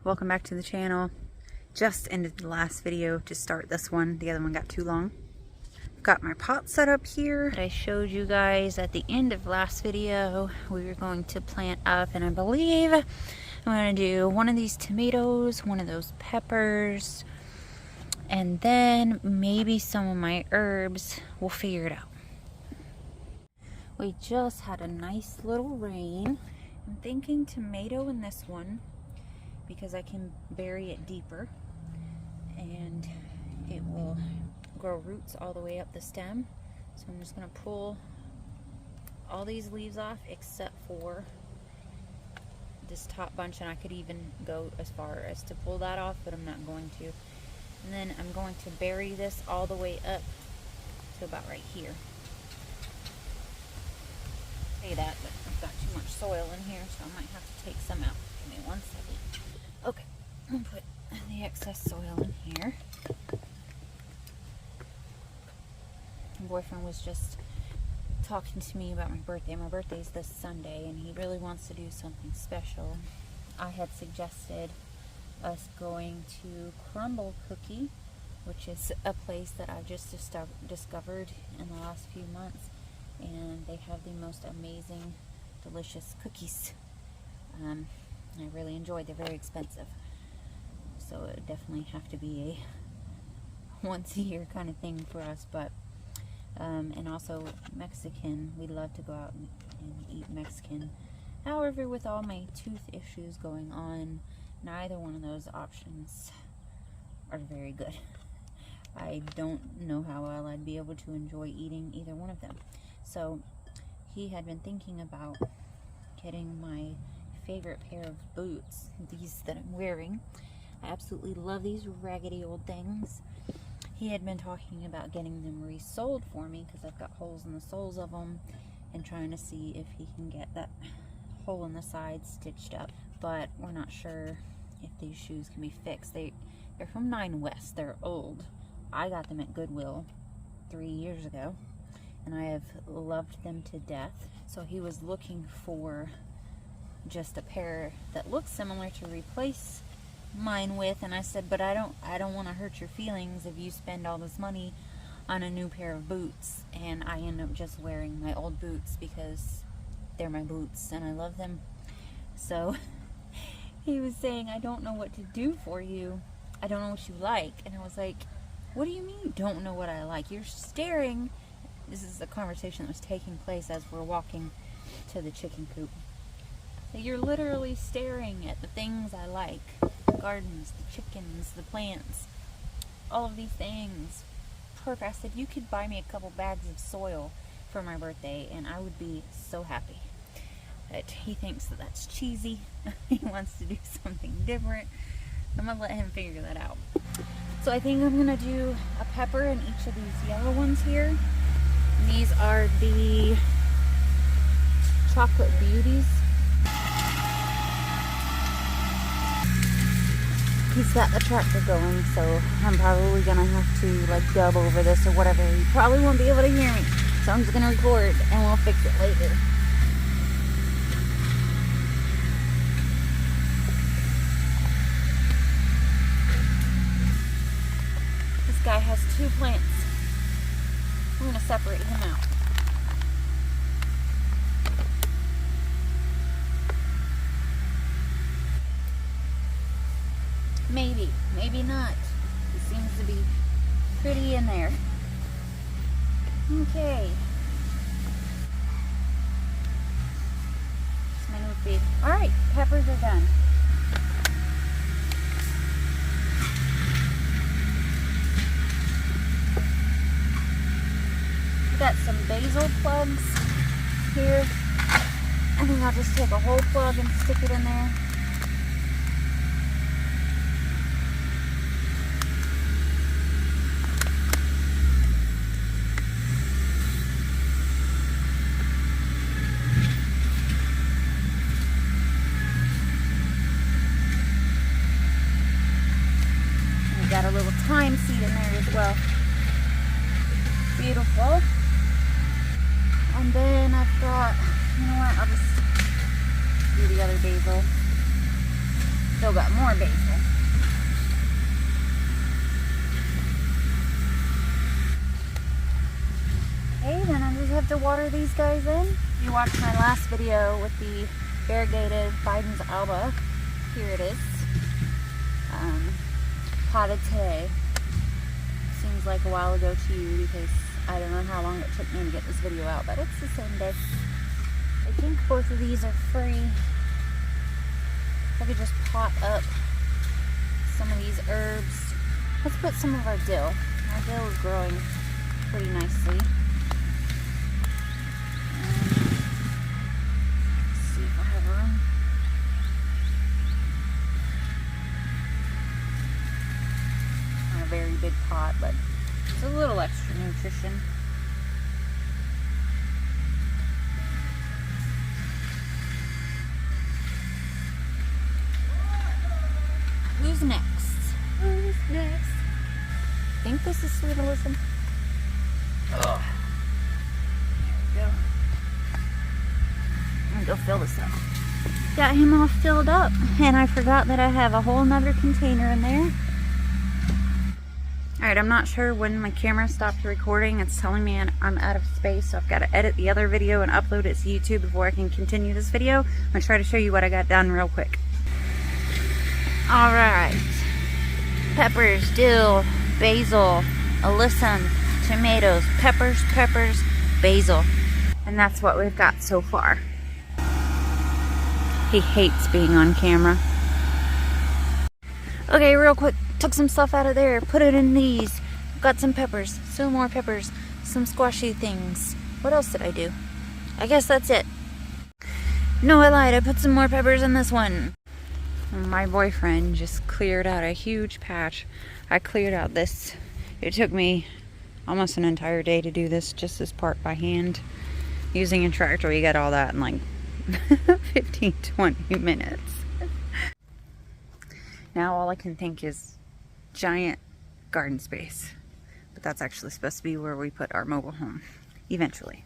welcome back to the channel. Just ended the last video to start this one. The other one got too long. Got my pot set up here that I showed you guys at the end of last video. We were going to plant up, and I believe I'm going to do one of these tomatoes, one of those peppers, and then maybe some of my herbs. We'll figure it out. We just had a nice little rain. I'm thinking tomato in this one because I can bury it deeper and it will grow roots all the way up the stem. So I'm just going to pull all these leaves off except for this top bunch, and I could even go as far as to pull that off, but I'm not going to. And then I'm going to bury this all the way up to about right here. Say that, but I've got too much soil in here, so I might have to take some out. Give me 1 second. Okay, I'm gonna put the excess soil in here. My boyfriend was just talking to me about my birthday. My birthday's this Sunday, and he really wants to do something special. I had suggested us going to Crumble Cookie, which is a place that I just discovered in the last few months, and they have the most amazing, delicious cookies. I really enjoyed. They're very expensive, so it would definitely have to be a once a year kind of thing for us. But and also Mexican. We love to go out and eat Mexican. However, with all my tooth issues going on, neither one of those options are very good. I don't know how well I'd be able to enjoy eating either one of them. So he had been thinking about getting my favorite pair of boots, these that I'm wearing. I absolutely love these raggedy old things. He had been talking about getting them resoled for me because I've got holes in the soles of them, and trying to see if he can get that hole in the side stitched up. But we're not sure if these shoes can be fixed. They're from 9 West. They're old. I got them at Goodwill 3 years ago, and I have loved them to death. So he was looking for just a pair that looks similar to replace mine with, and I said, but I don't want to hurt your feelings if you spend all this money on a new pair of boots and I end up just wearing my old boots because they're my boots and I love them. So he was saying, I don't know what to do for you. I don't know what you like. And I was like, what do you mean you don't know what I like? You're staring. This is a conversation that was taking place as we're walking to the chicken coop. So you're literally staring at the things I like. The gardens, the chickens, the plants, all of these things. Perfect. I said, you could buy me a couple bags of soil for my birthday and I would be so happy. But he thinks that that's cheesy. He wants to do something different. I'm going to let him figure that out. So I think I'm going to do a pepper in each of these yellow ones here. And these are the Chocolate Beauties. He's got the tractor going, so I'm probably going to have to like dub over this or whatever. He probably won't be able to hear me. So I'm just going to record and we'll fix it later. This guy has 2 plants. I'm going to separate him out. Maybe, maybe not. It seems to be pretty in there. Okay. It's my new feed. Alright, peppers are done. We've got some basil plugs here. I think I'll just take a whole plug and stick it in there. Got a little thyme seed in there as well. Beautiful. And then I've got, you know what, I'll just do the other basil. Still got more basil. Okay, then I just have to water these guys in. If you watched my last video with the variegated Biden's Alba, here it is. Potted today. Seems like a while ago to you because I don't know how long it took me to get this video out, but it's the same day. I think both of these are free. If I could just pot up some of these herbs. Let's put some of our dill. Our dill is growing pretty nicely. Let's see if I have room. Not a very big pot, but it's a little extra nutrition. Who's next? Who's next? I think this is Sweet Alyssa. Oh. There we go. I'm gonna go fill this up. Got him all filled up, and I forgot that I have a whole nother container in there. Alright, I'm not sure when my camera stopped recording. It's telling me I'm out of space, so I've got to edit the other video and upload it to YouTube before I can continue this video. I'm going to try to show you what I got done real quick. Alright. Peppers, dill, basil, alyssum, tomatoes, peppers, basil. And that's what we've got so far. He hates being on camera. Okay, real quick. Took some stuff out of there, put it in these. Got some peppers, some more peppers, some squashy things. What else did I do? I guess that's it. No, I lied. I put some more peppers in this one. My boyfriend just cleared out a huge patch. I cleared out this. It took me almost an entire day to do this, just this part by hand. Using a tractor, you get all that in like 15-20 minutes. Now all I can think is giant garden space, but that's actually supposed to be where we put our mobile home eventually.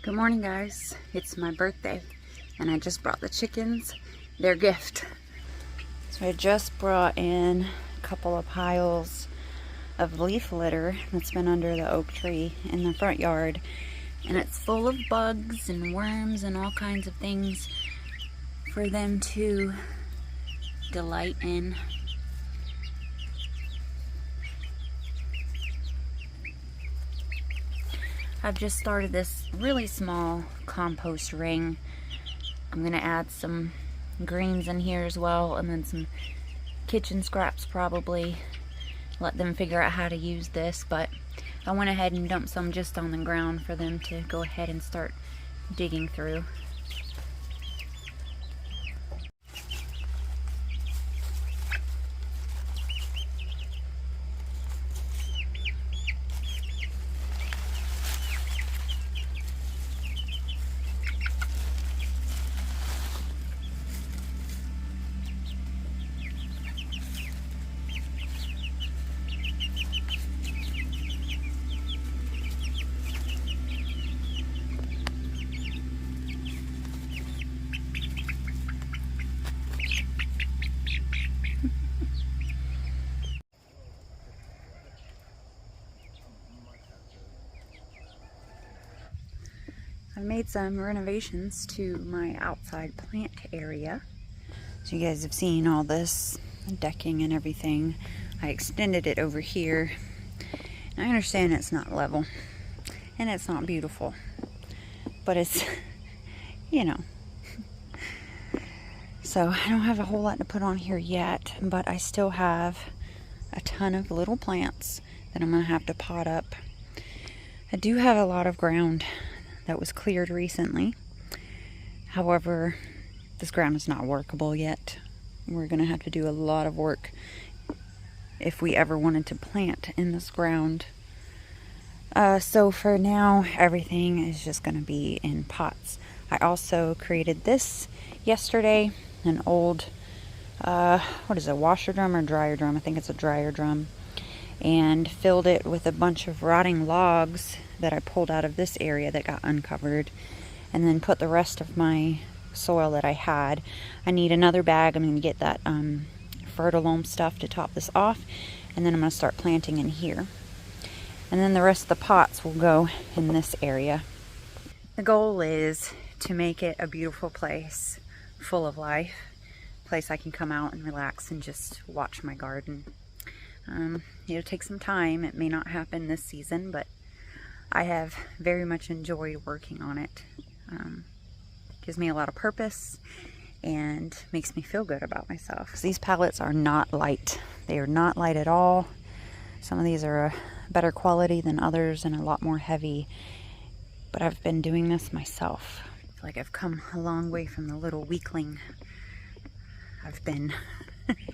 Good morning, guys. It's my birthday and I just brought the chickens their gift. So I just brought in a couple of piles of leaf litter that's been under the oak tree in the front yard. And it's full of bugs and worms and all kinds of things for them to delight in. I've just started this really small compost ring. I'm gonna add some greens in here as well, and then some kitchen scraps probably. Let them figure out how to use this, but I went ahead and dumped some just on the ground for them to go ahead and start digging through. I made some renovations to my outside plant area. So you guys have seen all this decking and everything. I extended it over here. And I understand it's not level and it's not beautiful, but it's, you know. So I don't have a whole lot to put on here yet, but I still have a ton of little plants that I'm gonna have to pot up. I do have a lot of ground that was cleared recently. However, this ground is not workable yet. We're gonna have to do a lot of work if we ever wanted to plant in this ground. So for now, everything is just gonna be in pots. I also created this yesterday, an old, what is it, washer drum or dryer drum? I think it's a dryer drum. And filled it with a bunch of rotting logs that I pulled out of this area that got uncovered, and then put the rest of my soil that I had. I need another bag. I'm going to get that fertilome stuff to top this off, and then I'm going to start planting in here. And then the rest of the pots will go in this area. The goal is to make it a beautiful place, full of life, a place I can come out and relax and just watch my garden. It'll take some time. It may not happen this season, but I have very much enjoyed working on it. Gives me a lot of purpose and makes me feel good about myself. These pallets are not light. They are not light at all. Some of these are a better quality than others and a lot more heavy. But I've been doing this myself. I feel like I've come a long way from the little weakling I've been.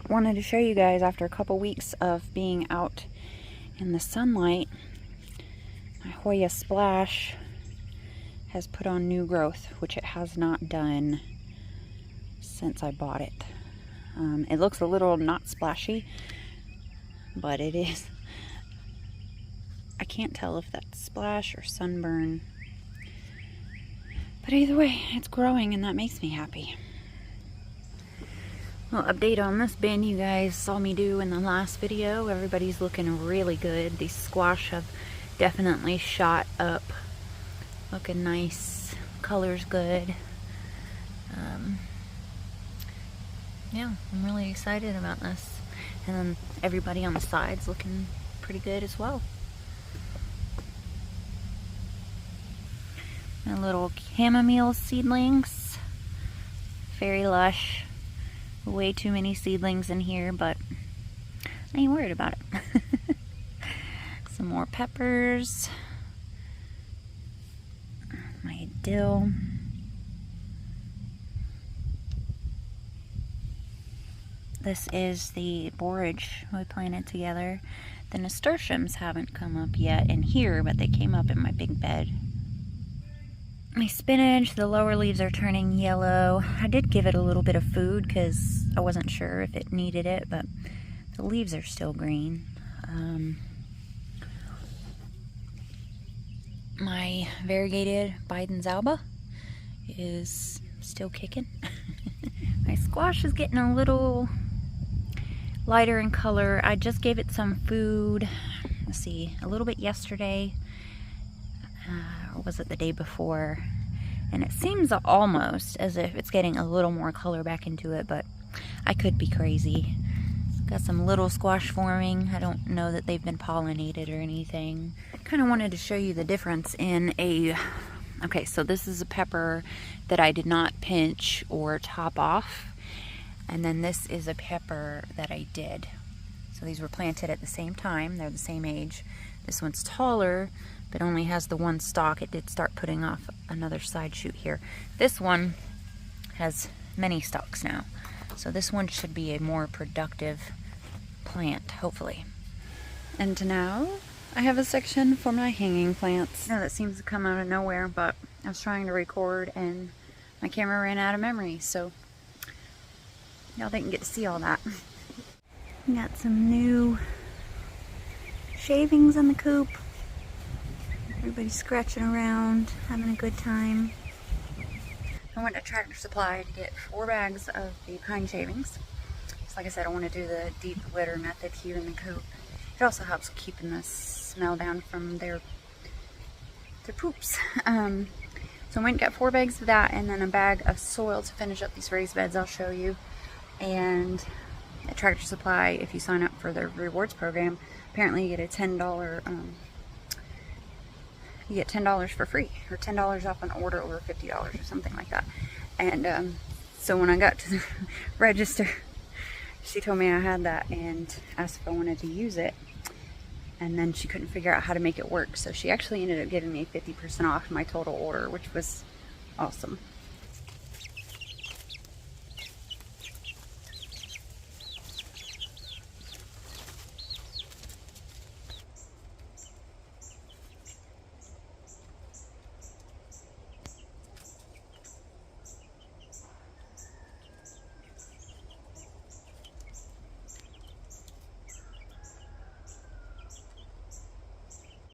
Wanted to show you guys after a couple weeks of being out in the sunlight, my Hoya Splash has put on new growth, which it has not done since I bought it. It looks a little not splashy, but it is. I can't tell if that's splash or sunburn, but either way, it's growing and that makes me happy. Well, update on this bin you guys saw me do in the last video. Everybody's looking really good. These squash have definitely shot up. Looking nice. Color's good. Yeah, I'm really excited about this. And then everybody on the side's looking pretty good as well. My little chamomile seedlings. Very lush. Way too many seedlings in here, but I ain't worried about it. Some more peppers. My dill. This is the borage we planted together. The nasturtiums haven't come up yet in here, but they came up in my big bed. My spinach, the lower leaves are turning yellow. I did give it a little bit of food because I wasn't sure if it needed it, but the leaves are still green. My variegated Biden's Alba is still kicking. My squash is getting a little lighter in color. I just gave it some food, let's see, a little bit yesterday. Or was it the day before? And it seems almost as if it's getting a little more color back into it, but I could be crazy. It's got some little squash forming. I don't know that they've been pollinated or anything. Kind of wanted to show you the difference in a... Okay, so this is a pepper that I did not pinch or top off. And then this is a pepper that I did. So these were planted at the same time. They're the same age. This one's taller, but only has the one stalk. It did start putting off another side shoot here. This one has many stalks now. So this one should be a more productive plant, hopefully. And now I have a section for my hanging plants. Now that seems to come out of nowhere, but I was trying to record and my camera ran out of memory, so y'all didn't get to see all that. We got some new shavings in the coop. Everybody's scratching around, having a good time. I went to Tractor Supply to get 4 bags of the pine shavings. So like I said, I want to do the deep litter method here in the coop. It also helps keeping the smell down from their poops. So I went and got 4 bags of that and then a bag of soil to finish up these raised beds I'll show you. And at Tractor Supply, if you sign up for their rewards program, apparently you get a $10 you get $10 for free, or $10 off an order over $50 or something like that. And so when I got to the register, she told me I had that and asked if I wanted to use it, and then she couldn't figure out how to make it work, so she actually ended up giving me 50% off my total order, which was awesome.